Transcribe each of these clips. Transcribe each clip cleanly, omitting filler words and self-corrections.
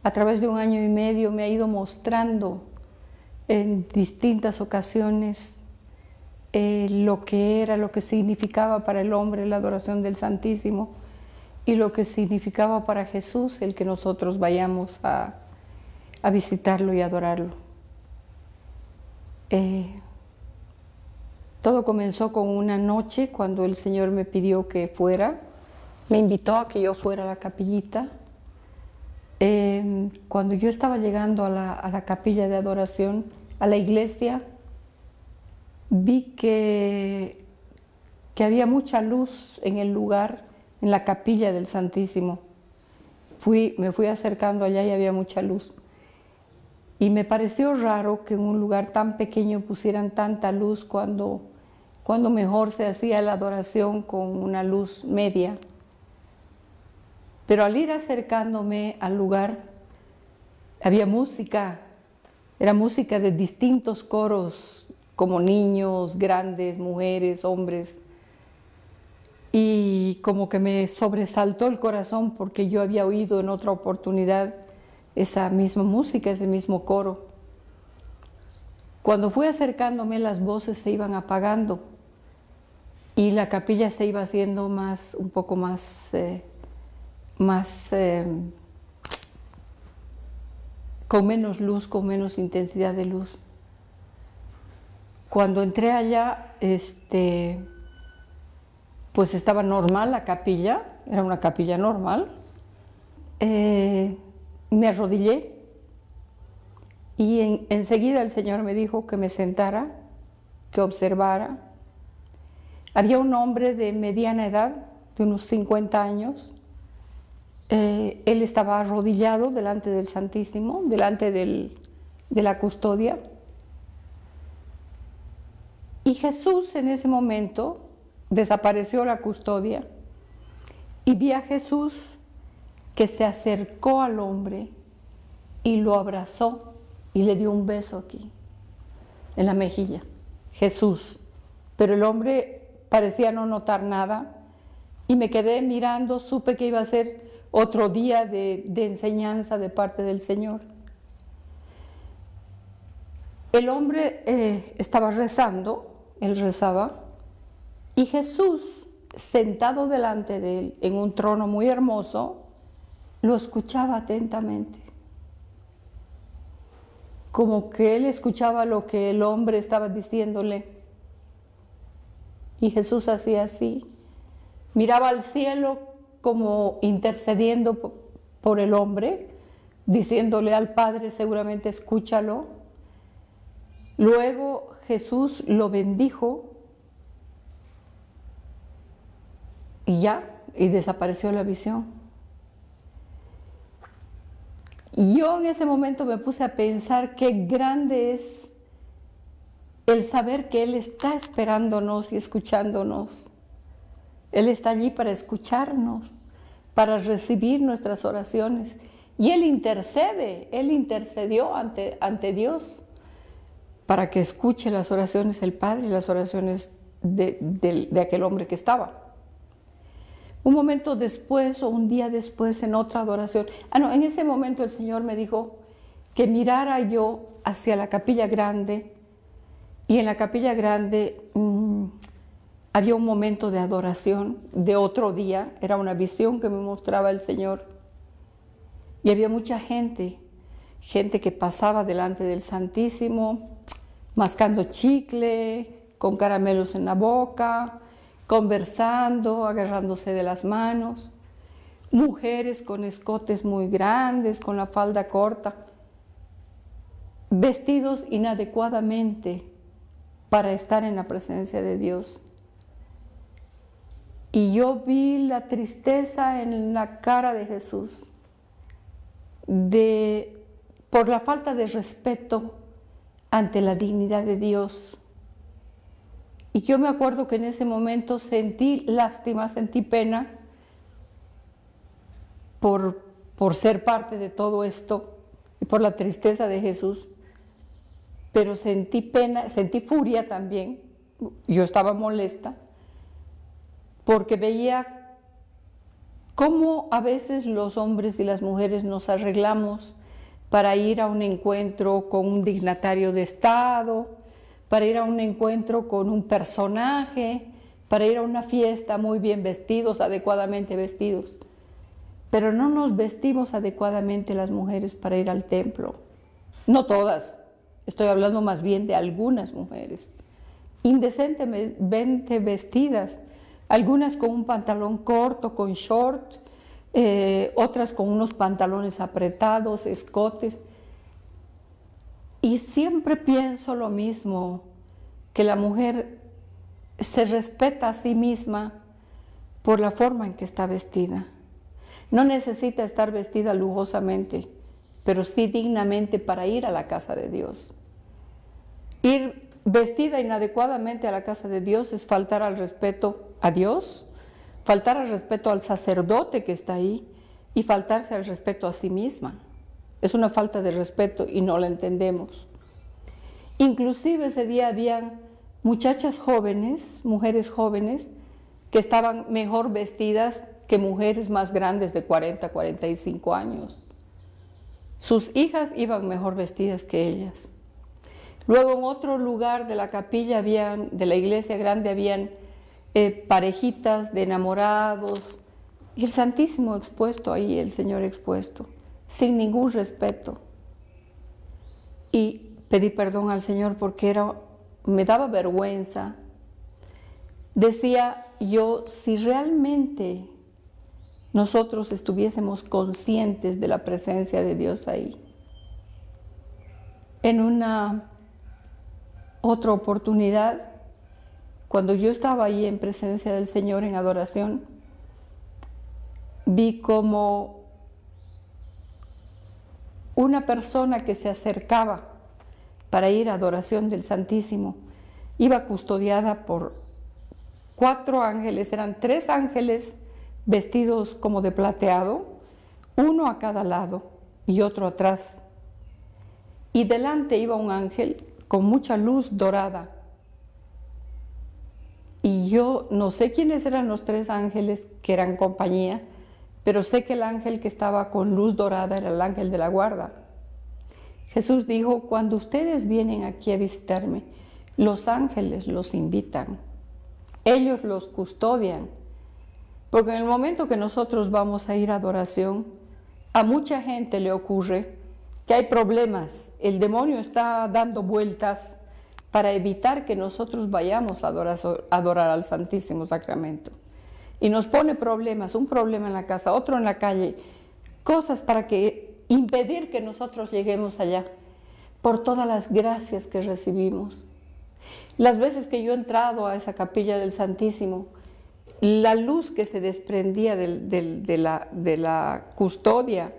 a través de 1 año y medio me ha ido mostrando en distintas ocasiones lo que era, lo que significaba para el hombre la adoración del Santísimo y lo que significaba para Jesús el que nosotros vayamos a visitarlo y adorarlo. Todo comenzó con una noche cuando el Señor me pidió que fuera, me invitó a que yo fuera a la capillita. Cuando yo estaba llegando a la capilla de adoración, a la iglesia, vi que había mucha luz en el lugar, en la capilla del Santísimo. Me fui acercando allá y había mucha luz. Y me pareció raro que en un lugar tan pequeño pusieran tanta luz cuando mejor se hacía la adoración con una luz media. Pero al ir acercándome al lugar, había música, era música de distintos coros, como niños, grandes, mujeres, hombres. Y como que me sobresaltó el corazón porque yo había oído en otra oportunidad esa misma música, ese mismo coro. Cuando fui acercándome, las voces se iban apagando y la capilla se iba haciendo un poco más con menos luz, con menos intensidad de luz. Cuando entré allá, pues estaba normal la capilla, era una capilla normal. Me arrodillé y enseguida el Señor me dijo que me sentara, que observara. Había un hombre de mediana edad, de unos 50 años. Él estaba arrodillado delante del Santísimo, delante de la custodia. Y Jesús en ese momento desapareció la custodia y vi a Jesús que se acercó al hombre y lo abrazó y le dio un beso aquí, en la mejilla. Jesús. Pero el hombre parecía no notar nada y me quedé mirando, supe que iba a ser otro día de enseñanza de parte del Señor. El hombre estaba rezando, él rezaba, y Jesús, sentado delante de él en un trono muy hermoso, lo escuchaba atentamente. Como que él escuchaba lo que el hombre estaba diciéndole. Y Jesús hacía así, miraba al cielo como intercediendo por el hombre, diciéndole al Padre, seguramente escúchalo. Luego Jesús lo bendijo y desapareció la visión. Y yo en ese momento me puse a pensar qué grande es el saber que Él está esperándonos y escuchándonos. Él está allí para escucharnos, para recibir nuestras oraciones. Y Él intercede, Él intercedió ante Dios para que escuche las oraciones del Padre y las oraciones de aquel hombre que estaba. Un momento después o un día después en otra adoración, en ese momento el Señor me dijo que mirara yo hacia la capilla grande y en la capilla grande había un momento de adoración de otro día, era una visión que me mostraba el Señor y había mucha gente que pasaba delante del Santísimo mascando chicle, con caramelos en la boca, conversando, agarrándose de las manos, mujeres con escotes muy grandes, con la falda corta, vestidos inadecuadamente para estar en la presencia de Dios. Y yo vi la tristeza en la cara de Jesús, por la falta de respeto ante la dignidad de Dios. Y yo me acuerdo que en ese momento sentí lástima, sentí pena por ser parte de todo esto y por la tristeza de Jesús, pero sentí pena, sentí furia también. Yo estaba molesta porque veía cómo a veces los hombres y las mujeres nos arreglamos para ir a un encuentro con un dignatario de Estado, para ir a un encuentro con un personaje, para ir a una fiesta muy bien vestidos, adecuadamente vestidos. Pero no nos vestimos adecuadamente las mujeres para ir al templo. No todas, estoy hablando más bien de algunas mujeres, indecentemente vestidas, algunas con un pantalón corto, con short, otras con unos pantalones apretados, escotes. Y siempre pienso lo mismo, que la mujer se respeta a sí misma por la forma en que está vestida. No necesita estar vestida lujosamente, pero sí dignamente para ir a la casa de Dios. Ir vestida inadecuadamente a la casa de Dios es faltar al respeto a Dios, faltar al respeto al sacerdote que está ahí y faltarse al respeto a sí misma. Es una falta de respeto y no la entendemos. Inclusive ese día habían muchachas jóvenes, mujeres jóvenes, que estaban mejor vestidas que mujeres más grandes de 40, 45 años. Sus hijas iban mejor vestidas que ellas. Luego en otro lugar de la capilla, de la iglesia grande, habían parejitas de enamorados, y el Santísimo expuesto ahí, el Señor expuesto, sin ningún respeto. Y pedí perdón al Señor porque me daba vergüenza. Decía yo, si realmente nosotros estuviésemos conscientes de la presencia de Dios ahí. En una otra oportunidad, cuando yo estaba ahí en presencia del Señor en adoración, vi como una persona que se acercaba para ir a adoración del Santísimo iba custodiada por 4 ángeles, eran 3 ángeles vestidos como de plateado, uno a cada lado y otro atrás. Y delante iba un ángel con mucha luz dorada. Y yo no sé quiénes eran los 3 ángeles que eran compañía, pero sé que el ángel que estaba con luz dorada era el ángel de la guarda. Jesús dijo, cuando ustedes vienen aquí a visitarme, los ángeles los invitan, ellos los custodian. Porque en el momento que nosotros vamos a ir a adoración, a mucha gente le ocurre que hay problemas. El demonio está dando vueltas para evitar que nosotros vayamos a adorar al Santísimo Sacramento. Y nos pone problemas, un problema en la casa, otro en la calle, cosas para impedir que nosotros lleguemos allá, por todas las gracias que recibimos. Las veces que yo he entrado a esa capilla del Santísimo, la luz que se desprendía de la custodia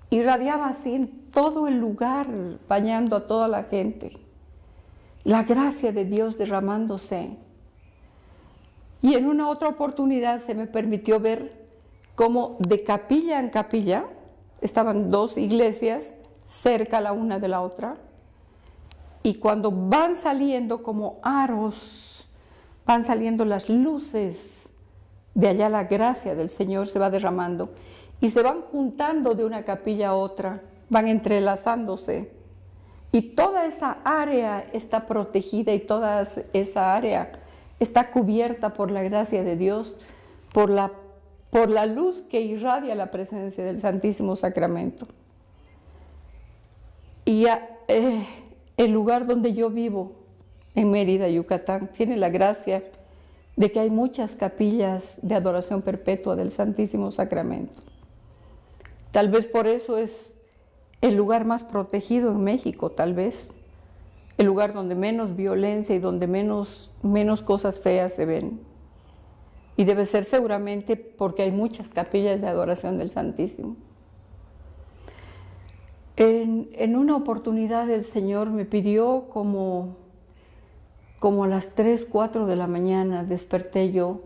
irradiaba así en todo el lugar, bañando a toda la gente. La gracia de Dios derramándose. Y en una otra oportunidad se me permitió ver cómo de capilla en capilla estaban 2 iglesias cerca la una de la otra. Y cuando van saliendo como aros, van saliendo las luces, de allá la gracia del Señor se va derramando y se van juntando de una capilla a otra, van entrelazándose. Y toda esa área está protegida y toda esa área está cubierta por la gracia de Dios, por la luz que irradia la presencia del Santísimo Sacramento. Y el lugar donde yo vivo, en Mérida, Yucatán, tiene la gracia de que hay muchas capillas de adoración perpetua del Santísimo Sacramento. Tal vez por eso es el lugar más protegido en México, tal vez, el lugar donde menos violencia y donde menos cosas feas se ven. Y debe ser seguramente porque hay muchas capillas de adoración del Santísimo. En una oportunidad el Señor me pidió como a las 3, 4 de la mañana desperté yo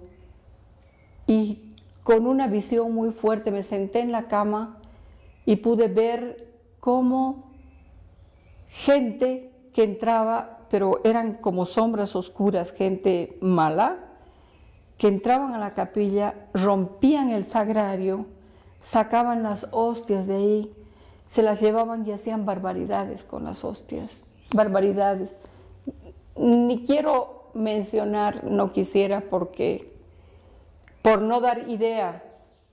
y con una visión muy fuerte me senté en la cama y pude ver cómo gente que entraba, pero eran como sombras oscuras, gente mala, que entraban a la capilla, rompían el sagrario, sacaban las hostias de ahí, se las llevaban y hacían barbaridades con las hostias, barbaridades. Ni quiero mencionar, no quisiera, porque por no dar idea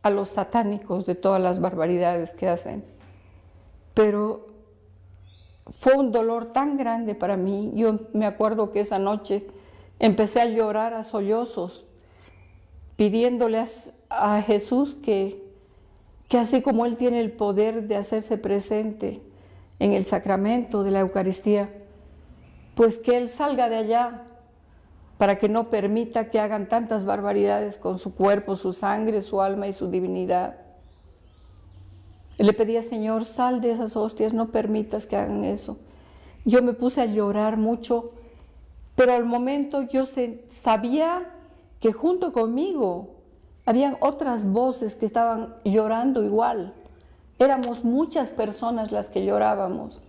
a los satánicos de todas las barbaridades que hacen. Pero fue un dolor tan grande para mí. Yo me acuerdo que esa noche empecé a llorar a sollozos, pidiéndole a Jesús que así como Él tiene el poder de hacerse presente en el sacramento de la Eucaristía, pues que Él salga de allá para que no permita que hagan tantas barbaridades con su cuerpo, su sangre, su alma y su divinidad. Le pedía, Señor, sal de esas hostias, no permitas que hagan eso. Yo me puse a llorar mucho, pero al momento yo sabía que junto conmigo habían otras voces que estaban llorando igual. Éramos muchas personas las que llorábamos,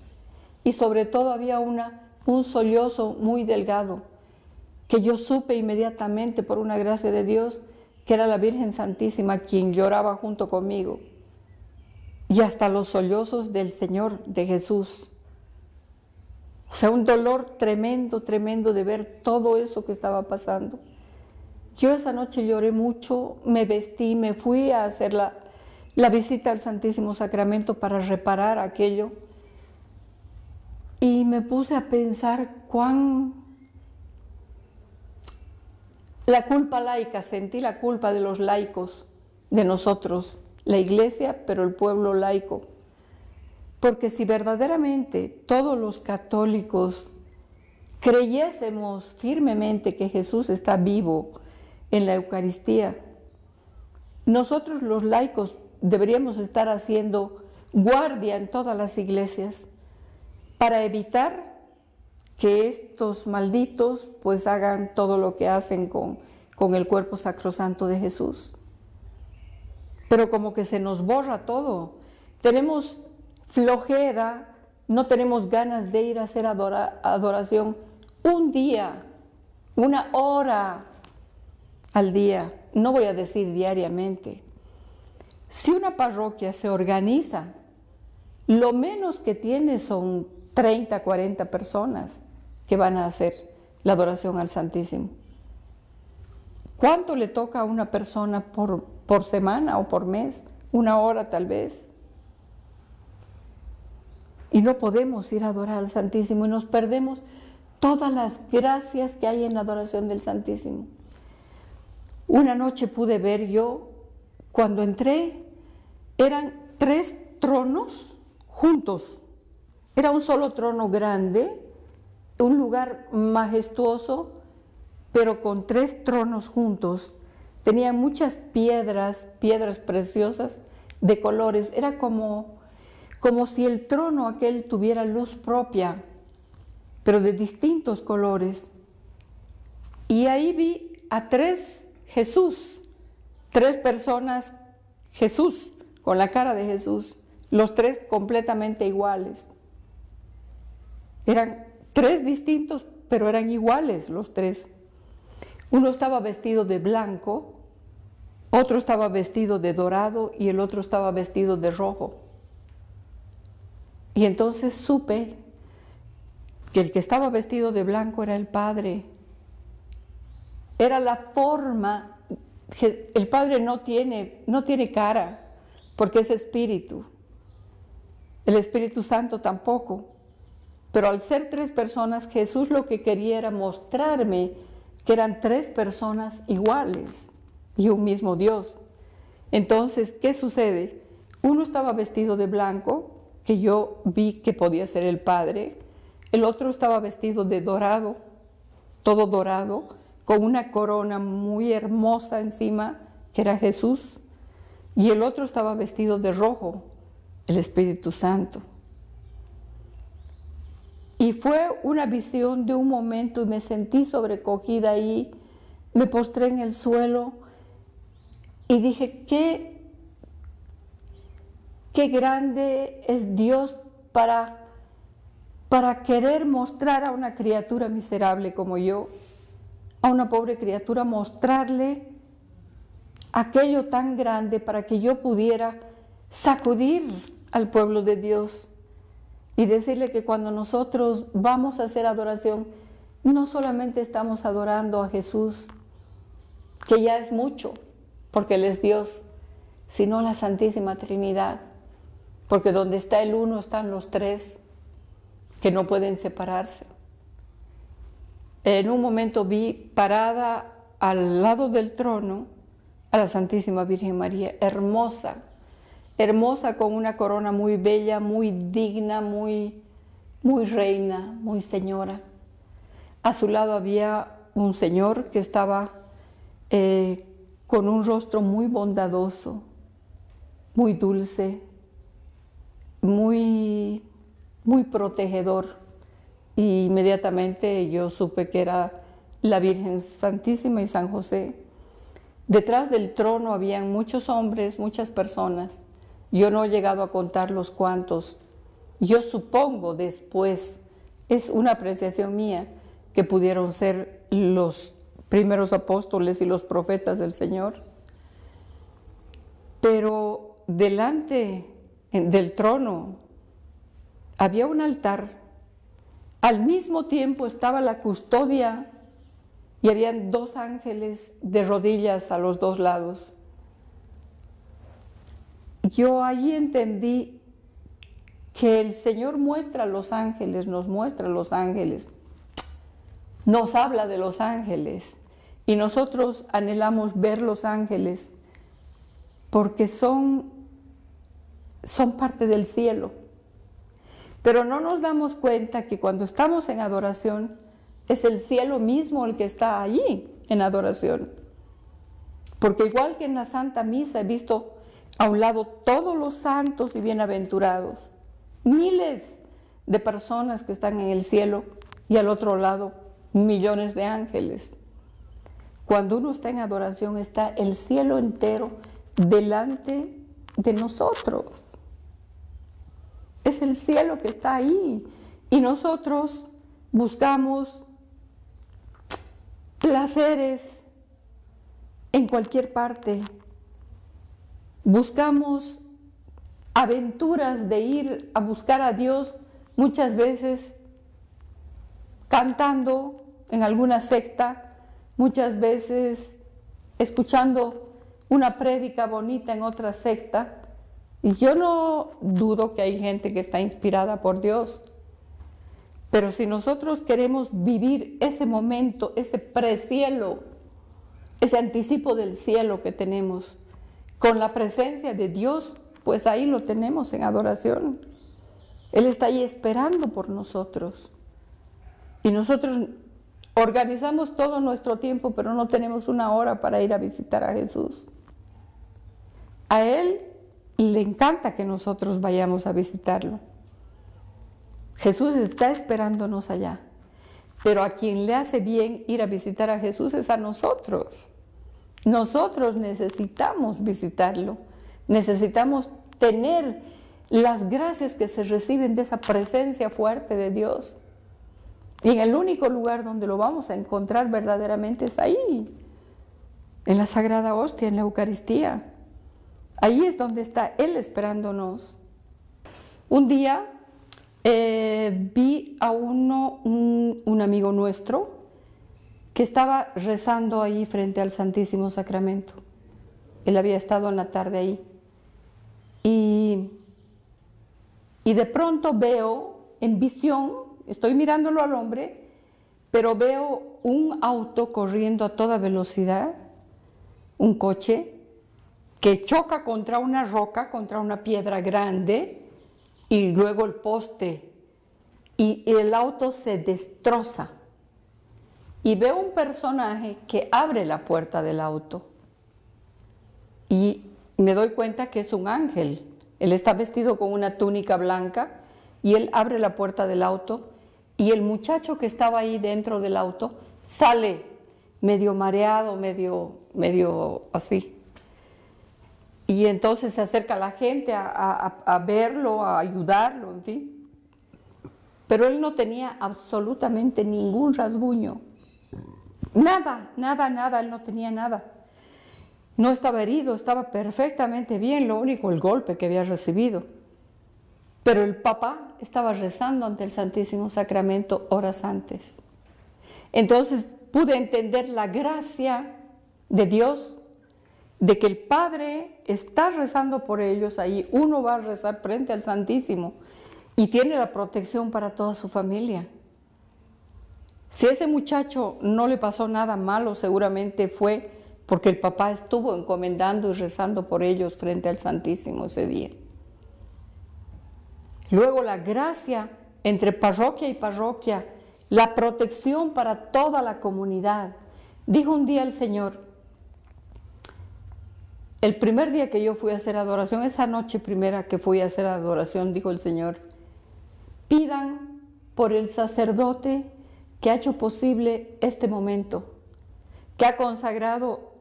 y sobre todo había un sollozo muy delgado, que yo supe inmediatamente por una gracia de Dios que era la Virgen Santísima quien lloraba junto conmigo. Y hasta los sollozos del Señor, de Jesús. O sea, un dolor tremendo, tremendo de ver todo eso que estaba pasando. Yo esa noche lloré mucho, me vestí, me fui a hacer la visita al Santísimo Sacramento para reparar aquello. Y me puse a pensar la culpa laica, sentí la culpa de los laicos, de nosotros, la Iglesia, pero el pueblo laico. Porque si verdaderamente todos los católicos creyésemos firmemente que Jesús está vivo en la Eucaristía, nosotros los laicos deberíamos estar haciendo guardia en todas las iglesias para evitar que estos malditos pues hagan todo lo que hacen con el cuerpo sacrosanto de Jesús. Pero como que se nos borra todo, tenemos flojera, no tenemos ganas de ir a hacer adoración un día, una hora al día, no voy a decir diariamente. Si una parroquia se organiza, lo menos que tiene son 30, 40 personas que van a hacer la adoración al Santísimo. ¿Cuánto le toca a una persona por semana o por mes? Una hora tal vez. Y no podemos ir a adorar al Santísimo y nos perdemos todas las gracias que hay en la adoración del Santísimo. Una noche pude ver yo, cuando entré, eran 3 tronos juntos. Era un solo trono grande, un lugar majestuoso, pero con 3 tronos juntos. Tenía muchas piedras preciosas de colores. Era como si el trono aquel tuviera luz propia, pero de distintos colores. Y ahí vi a 3 Jesús, 3 personas Jesús, con la cara de Jesús, los 3 completamente iguales. Eran 3 distintos, pero eran iguales los 3. Uno estaba vestido de blanco, otro estaba vestido de dorado y el otro estaba vestido de rojo. Y entonces supe que el que estaba vestido de blanco era el Padre. Era la forma, el Padre no tiene cara, porque es espíritu. El Espíritu Santo tampoco. Pero al ser 3 personas, Jesús lo que quería era mostrarme que eran 3 personas iguales y un mismo Dios. Entonces, ¿qué sucede? Uno estaba vestido de blanco, que yo vi que podía ser el Padre. El otro estaba vestido de dorado, todo dorado, con una corona muy hermosa encima, que era Jesús. Y el otro estaba vestido de rojo, el Espíritu Santo. Y fue una visión de un momento y me sentí sobrecogida ahí, me postré en el suelo y dije, qué grande es Dios para querer mostrar a una criatura miserable como yo, a una pobre criatura, mostrarle aquello tan grande para que yo pudiera sacudir al pueblo de Dios y decirle que cuando nosotros vamos a hacer adoración, no solamente estamos adorando a Jesús, que ya es mucho, porque Él es Dios, sino la Santísima Trinidad, porque donde está el uno están los tres, que no pueden separarse. En un momento vi parada al lado del trono a la Santísima Virgen María, hermosa, hermosa, con una corona muy bella, muy digna, muy reina, muy señora. A su lado había un señor que estaba con un rostro muy bondadoso, muy dulce, muy protegedor. Y inmediatamente yo supe que era la Virgen Santísima y San José. Detrás del trono habían muchos hombres, muchas personas. Yo no he llegado a contar los cuantos. Yo supongo después, es una apreciación mía, que pudieron ser los primeros apóstoles y los profetas del Señor. Pero delante del trono había un altar. Al mismo tiempo estaba la custodia y habían dos ángeles de rodillas a los dos lados. Yo allí entendí que el Señor muestra a los ángeles, nos muestra a los ángeles, nos habla de los ángeles y nosotros anhelamos ver los ángeles porque son parte del cielo. Pero no nos damos cuenta que cuando estamos en adoración es el cielo mismo el que está allí en adoración. Porque igual que en la Santa Misa he visto a un lado todos los santos y bienaventurados, miles de personas que están en el cielo y al otro lado millones de ángeles. Cuando uno está en adoración está el cielo entero delante de nosotros. Es el cielo que está ahí y nosotros buscamos placeres en cualquier parte. Buscamos aventuras de ir a buscar a Dios, muchas veces cantando en alguna secta, muchas veces escuchando una prédica bonita en otra secta. Y yo no dudo que hay gente que está inspirada por Dios, pero si nosotros queremos vivir ese momento, ese precielo, ese anticipo del cielo que tenemos, con la presencia de Dios, pues ahí lo tenemos en adoración. Él está ahí esperando por nosotros. Y nosotros organizamos todo nuestro tiempo, pero no tenemos una hora para ir a visitar a Jesús. A Él le encanta que nosotros vayamos a visitarlo. Jesús está esperándonos allá. Pero a quien le hace bien ir a visitar a Jesús es a nosotros. Nosotros necesitamos visitarlo. Necesitamos tener las gracias que se reciben de esa presencia fuerte de Dios. Y en el único lugar donde lo vamos a encontrar verdaderamente es ahí, en la Sagrada Hostia, en la Eucaristía. Ahí es donde está Él esperándonos. Un día vi a un amigo nuestro que estaba rezando ahí frente al Santísimo Sacramento. Él había estado en la tarde ahí. Y de pronto veo en visión, estoy mirándolo al hombre, pero veo un auto corriendo a toda velocidad, un coche, que choca contra una roca, contra una piedra grande, y luego el poste, y el auto se destroza. Y veo un personaje que abre la puerta del auto, y me doy cuenta que es un ángel. Él está vestido con una túnica blanca, y él abre la puerta del auto, y el muchacho que estaba ahí dentro del auto sale medio mareado, medio así. Y entonces se acerca la gente a verlo, a ayudarlo, en fin. Pero él no tenía absolutamente ningún rasguño. Nada, nada, nada, él no tenía nada. No estaba herido, estaba perfectamente bien, lo único el golpe que había recibido. Pero el papá estaba rezando ante el Santísimo Sacramento horas antes. Entonces pude entender la gracia de Dios, de que el Padre está rezando por ellos ahí. Uno va a rezar frente al Santísimo y tiene la protección para toda su familia. Si a ese muchacho no le pasó nada malo, seguramente fue porque el papá estuvo encomendando y rezando por ellos frente al Santísimo ese día. Luego la gracia entre parroquia y parroquia, la protección para toda la comunidad. Dijo un día el Señor, el primer día que yo fui a hacer adoración, esa noche primera que fui a hacer adoración, dijo el Señor, pidan por el sacerdote que ha hecho posible este momento, que ha consagrado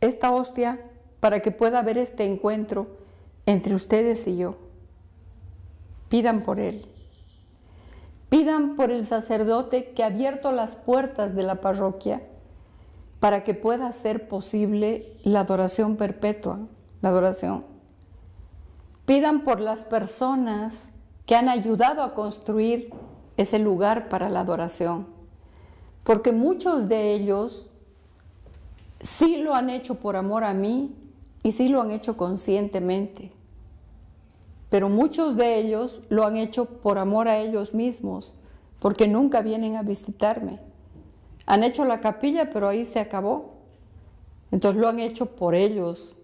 esta hostia para que pueda haber este encuentro entre ustedes y yo. Pidan por él. Pidan por el sacerdote que ha abierto las puertas de la parroquia para que pueda ser posible la adoración perpetua, la adoración. Pidan por las personas que han ayudado a construir ese lugar para la adoración, porque muchos de ellos sí lo han hecho por amor a mí y sí lo han hecho conscientemente, pero muchos de ellos lo han hecho por amor a ellos mismos, porque nunca vienen a visitarme. Han hecho la capilla, pero ahí se acabó. Entonces lo han hecho por ellos.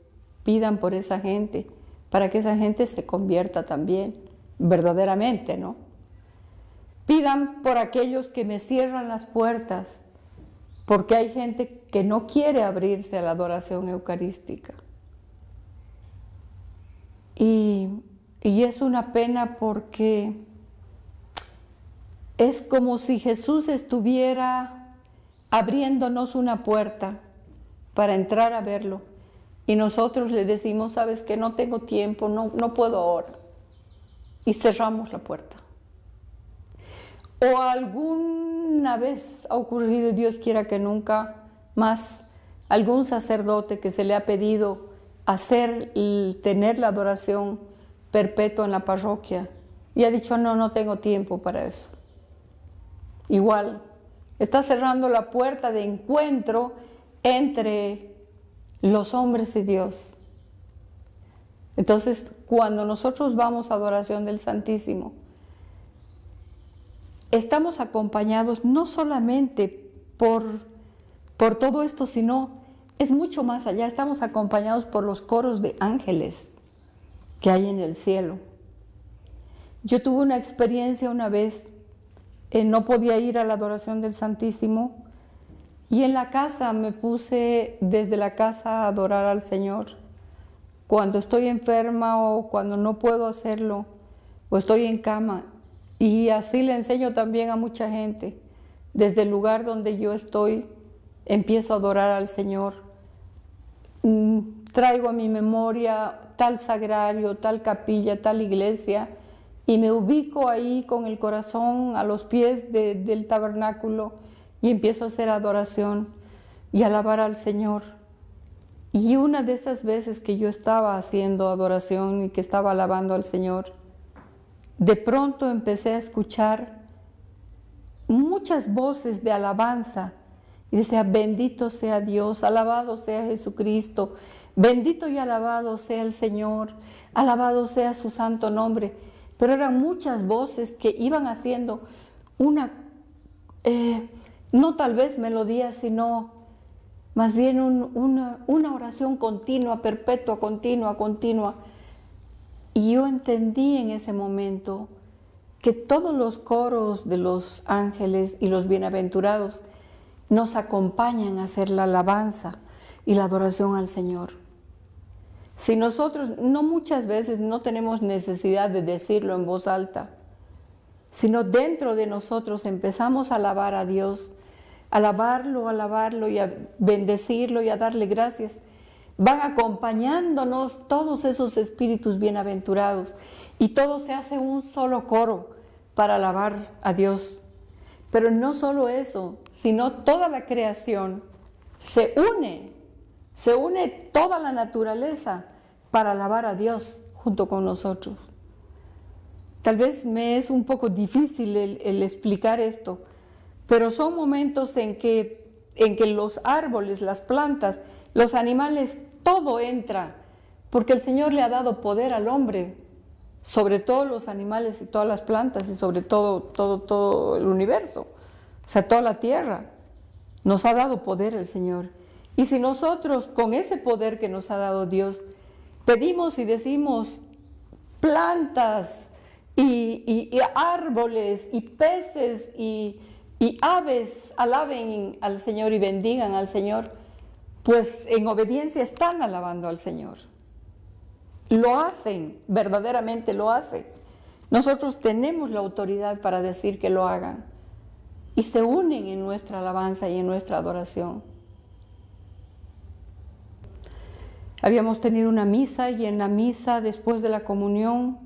Pidan por esa gente, para que esa gente se convierta también, verdaderamente, ¿no? Pidan por aquellos que me cierran las puertas, porque hay gente que no quiere abrirse a la adoración eucarística. Y es una pena porque es como si Jesús estuviera abriéndonos una puerta para entrar a verlo. Y nosotros le decimos, sabes que no tengo tiempo, no puedo ahora. Y cerramos la puerta. O alguna vez ha ocurrido, Dios quiera que nunca más, algún sacerdote que se le ha pedido tener la adoración perpetua en la parroquia y ha dicho, no tengo tiempo para eso. Igual, está cerrando la puerta de encuentro entre los hombres y Dios. Entonces, cuando nosotros vamos a adoración del Santísimo, estamos acompañados no solamente por todo esto, sino es mucho más allá. Estamos acompañados por los coros de ángeles que hay en el cielo. Yo tuve una experiencia una vez, no podía ir a la adoración del Santísimo y en la casa me puse desde la casa a adorar al Señor. Cuando estoy enferma o cuando no puedo hacerlo o estoy en cama. Y así le enseño también a mucha gente. Desde el lugar donde yo estoy, empiezo a adorar al Señor. Traigo a mi memoria tal sagrario, tal capilla, tal iglesia, y me ubico ahí con el corazón a los pies del tabernáculo y empiezo a hacer adoración y alabar al Señor. Y una de esas veces que yo estaba haciendo adoración y que estaba alabando al Señor, de pronto empecé a escuchar muchas voces de alabanza y decía, bendito sea Dios, alabado sea Jesucristo, bendito y alabado sea el Señor, alabado sea su santo nombre. Pero eran muchas voces que iban haciendo no tal vez melodía, sino más bien una oración continua, perpetua, continua. Y yo entendí en ese momento que todos los coros de los ángeles y los bienaventurados nos acompañan a hacer la alabanza y la adoración al Señor. Si nosotros no muchas veces no tenemos necesidad de decirlo en voz alta, sino dentro de nosotros empezamos a alabar a Dios, alabarlo y a bendecirlo y a darle gracias, van acompañándonos todos esos espíritus bienaventurados y todo se hace un solo coro para alabar a Dios. Pero no solo eso, sino toda la creación se une toda la naturaleza para alabar a Dios junto con nosotros. Tal vez me es un poco difícil el explicar esto, pero son momentos en que los árboles, las plantas, los animales, todo entra, porque el Señor le ha dado poder al hombre sobre todos los animales y todas las plantas y sobre todo el universo, o sea, toda la tierra. Nos ha dado poder el Señor. Y si nosotros, con ese poder que nos ha dado Dios, pedimos y decimos plantas y árboles y peces y aves, alaben al Señor y bendigan al Señor, pues en obediencia están alabando al Señor. Lo hacen, verdaderamente lo hacen. Nosotros tenemos la autoridad para decir que lo hagan y se unen en nuestra alabanza y en nuestra adoración. Habíamos tenido una misa y en la misa, después de la comunión,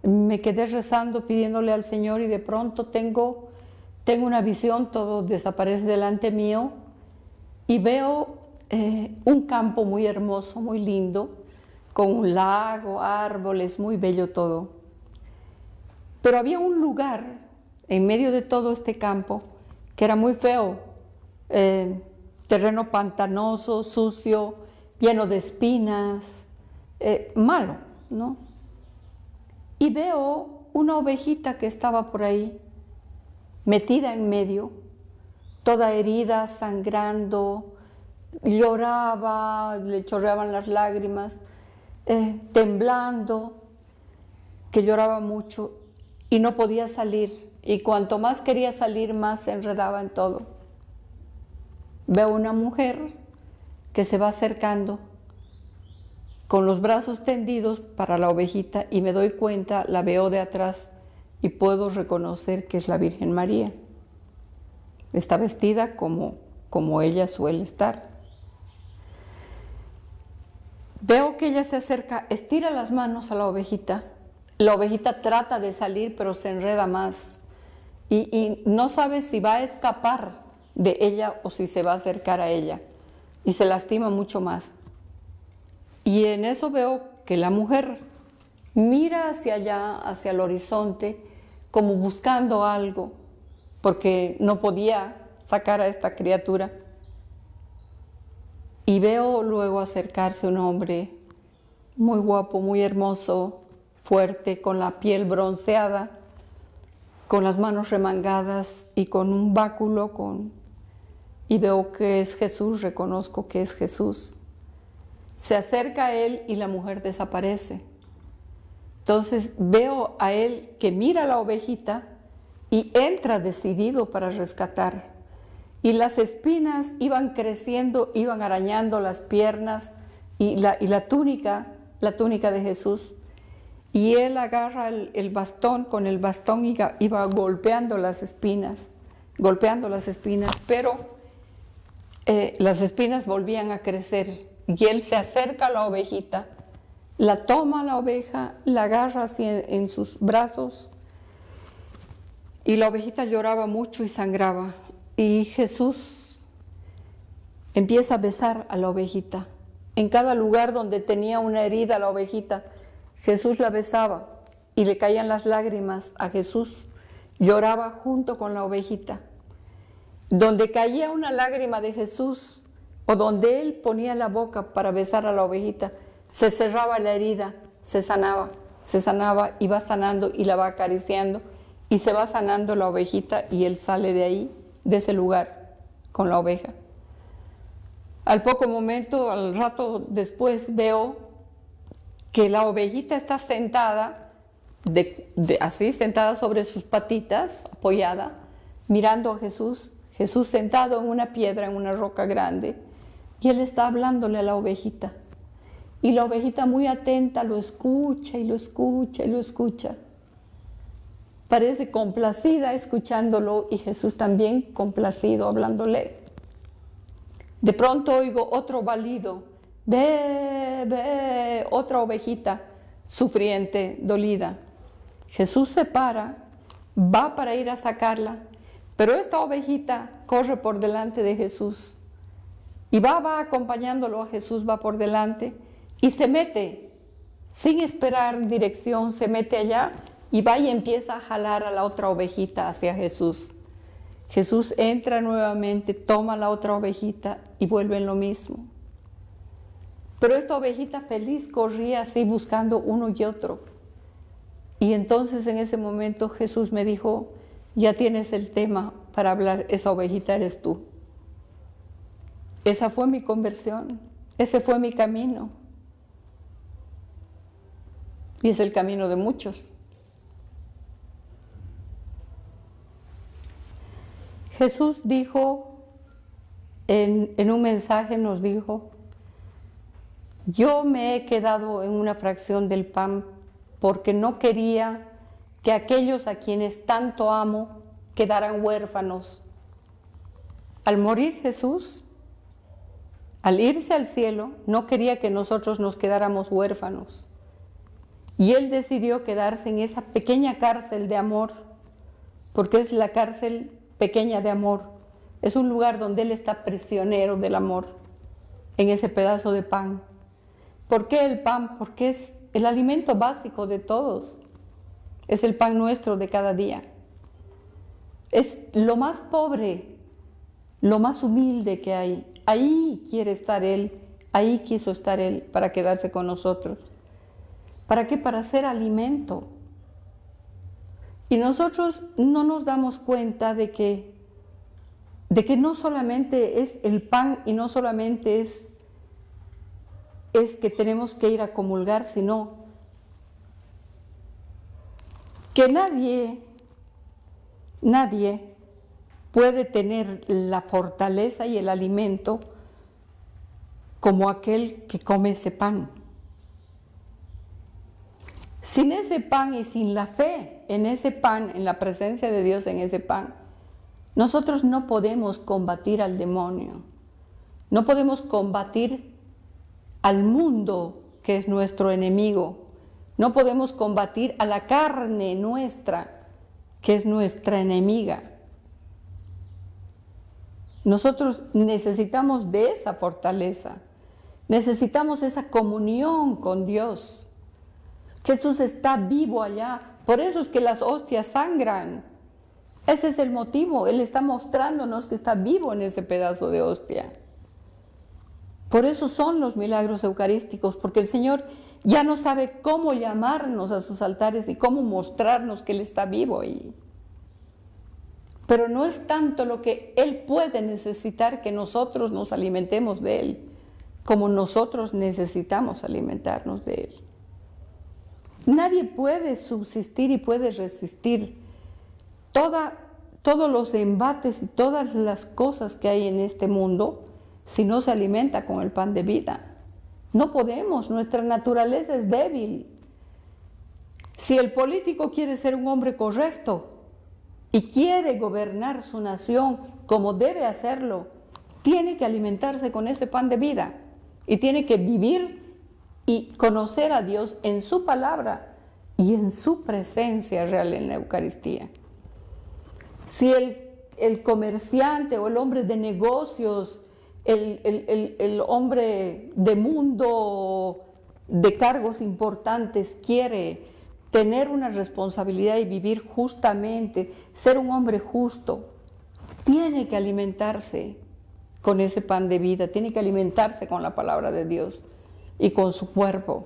me quedé rezando, pidiéndole al Señor y de pronto tengo una visión, todo desaparece delante mío y veo un campo muy hermoso, muy lindo, con un lago, árboles, muy bello todo. Pero había un lugar en medio de todo este campo que era muy feo, terreno pantanoso, sucio, lleno de espinas, malo, ¿no? Y veo una ovejita que estaba por ahí, metida en medio, toda herida, sangrando, lloraba, le chorreaban las lágrimas, temblando, que lloraba mucho y no podía salir. Y cuanto más quería salir, más se enredaba en todo. Veo una mujer que se va acercando con los brazos tendidos para la ovejita y me doy cuenta, la veo de atrás y puedo reconocer que es la Virgen María. Está vestida como ella suele estar. Veo que ella se acerca, estira las manos a la ovejita trata de salir pero se enreda más y no sabe si va a escapar de ella o si se va a acercar a ella y se lastima mucho más. Y en eso veo que la mujer mira hacia allá, hacia el horizonte, como buscando algo, porque no podía sacar a esta criatura. Y veo luego acercarse un hombre muy guapo, muy hermoso, fuerte, con la piel bronceada, con las manos remangadas y con un báculo, y veo que es Jesús, reconozco que es Jesús. Se acerca a él y la mujer desaparece. Entonces veo a él que mira a la ovejita y entra decidido para rescatar. Y las espinas iban creciendo, iban arañando las piernas y la túnica de Jesús. Y él agarra el bastón, con el bastón iba golpeando las espinas, pero las espinas volvían a crecer. Y él se acerca a la ovejita, la toma a la oveja, la agarra así en sus brazos y la ovejita lloraba mucho y sangraba. Y Jesús empieza a besar a la ovejita. En cada lugar donde tenía una herida la ovejita, Jesús la besaba y le caían las lágrimas a Jesús. Lloraba junto con la ovejita. Donde caía una lágrima de Jesús o donde él ponía la boca para besar a la ovejita, se cerraba la herida, se sanaba, y va sanando y la va acariciando y se va sanando la ovejita y él sale de ahí, de ese lugar, con la oveja. Al poco momento, al rato después, veo que la ovejita está sentada, así sentada sobre sus patitas, apoyada, mirando a Jesús, Jesús sentado en una piedra, en una roca grande, y él está hablándole a la ovejita. Y la ovejita muy atenta lo escucha y lo escucha y lo escucha. Parece complacida escuchándolo y Jesús también complacido hablándole. De pronto oigo otro balido, ve, ve, otra ovejita sufriente, dolida. Jesús se para, va para ir a sacarla, Pero esta ovejita corre por delante de Jesús y va acompañándolo a Jesús, va por delante y se mete, sin esperar dirección, se mete allá y va y empieza a jalar a la otra ovejita hacia Jesús. Jesús entra nuevamente, toma la otra ovejita y vuelve en lo mismo. Pero esta ovejita feliz corría así buscando uno y otro. Y entonces en ese momento Jesús me dijo, ya tienes el tema para hablar, esa ovejita eres tú. Esa fue mi conversión, ese fue mi camino. Y es el camino de muchos. Jesús dijo, en un mensaje nos dijo, yo me he quedado en una fracción del pan porque no quería que aquellos a quienes tanto amo quedaran huérfanos. Al morir Jesús, al irse al cielo, no quería que nosotros nos quedáramos huérfanos. Y Él decidió quedarse en esa pequeña cárcel de amor, porque es la cárcel pequeña de amor. Es un lugar donde Él está prisionero del amor, en ese pedazo de pan. ¿Por qué el pan? Porque es el alimento básico de todos. Es el pan nuestro de cada día. Es lo más pobre, lo más humilde que hay. Ahí quiere estar Él, ahí quiso estar Él para quedarse con nosotros. ¿Para qué? Para ser alimento. Y nosotros no nos damos cuenta de que no solamente es el pan y no solamente es que tenemos que ir a comulgar, sino que nadie puede tener la fortaleza y el alimento como aquel que come ese pan. Sin ese pan y sin la fe en ese pan, en la presencia de Dios en ese pan, nosotros no podemos combatir al demonio, no podemos combatir al mundo que es nuestro enemigo, no podemos combatir a la carne nuestra que es nuestra enemiga. Nosotros necesitamos de esa fortaleza, necesitamos esa comunión con Dios. Jesús está vivo allá, por eso es que las hostias sangran. Ese es el motivo, Él está mostrándonos que está vivo en ese pedazo de hostia. Por eso son los milagros eucarísticos, porque el Señor ya no sabe cómo llamarnos a sus altares y cómo mostrarnos que Él está vivo ahí. Pero no es tanto lo que Él puede necesitar que nosotros nos alimentemos de Él, como nosotros necesitamos alimentarnos de Él. Nadie puede subsistir y puede resistir todos los embates y todas las cosas que hay en este mundo si no se alimenta con el pan de vida. No podemos, nuestra naturaleza es débil. Si el político quiere ser un hombre correcto y quiere gobernar su nación como debe hacerlo, tiene que alimentarse con ese pan de vida y tiene que vivir y conocer a Dios en su palabra y en su presencia real en la Eucaristía. Si el comerciante o el hombre de negocios, el hombre de mundo, de cargos importantes, quiere tener una responsabilidad y vivir justamente, ser un hombre justo, tiene que alimentarse con ese pan de vida, tiene que alimentarse con la palabra de Dios y con su cuerpo.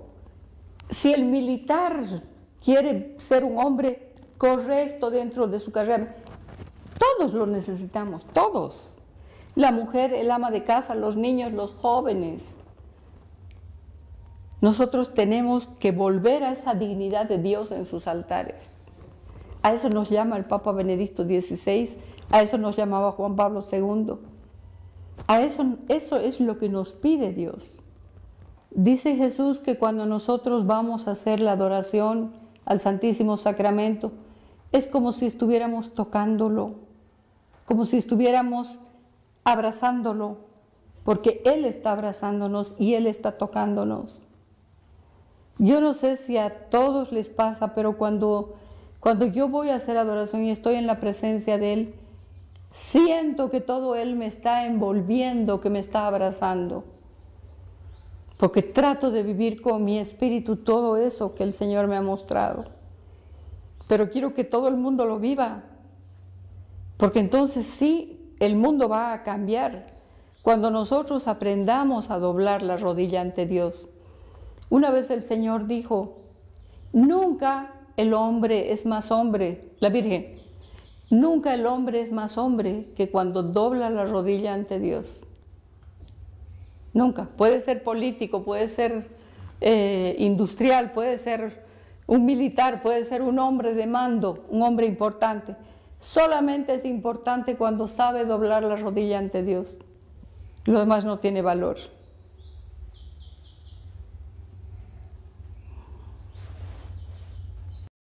Si el militar quiere ser un hombre correcto dentro de su carrera, todos lo necesitamos, todos. La mujer, el ama de casa, los niños, los jóvenes. Nosotros tenemos que volver a esa dignidad de Dios en sus altares. A eso nos llama el Papa Benedicto XVI, a eso nos llamaba Juan Pablo II. Eso es lo que nos pide Dios. Dice Jesús que cuando nosotros vamos a hacer la adoración al Santísimo Sacramento, es como si estuviéramos tocándolo, como si estuviéramos abrazándolo, porque Él está abrazándonos y Él está tocándonos. Yo no sé si a todos les pasa, pero cuando yo voy a hacer adoración y estoy en la presencia de Él, Siento que todo Él me está envolviendo, que me está abrazando. Porque trato de vivir con mi espíritu todo eso que el Señor me ha mostrado. Pero quiero que todo el mundo lo viva. Porque entonces sí, el mundo va a cambiar cuando nosotros aprendamos a doblar la rodilla ante Dios. Una vez el Señor dijo, nunca el hombre es más hombre, la Virgen, nunca el hombre es más hombre que cuando dobla la rodilla ante Dios. Nunca. Puede ser político, puede ser industrial, puede ser un militar, puede ser un hombre de mando, un hombre importante. Solamente es importante cuando sabe doblar la rodilla ante Dios. Lo demás no tiene valor.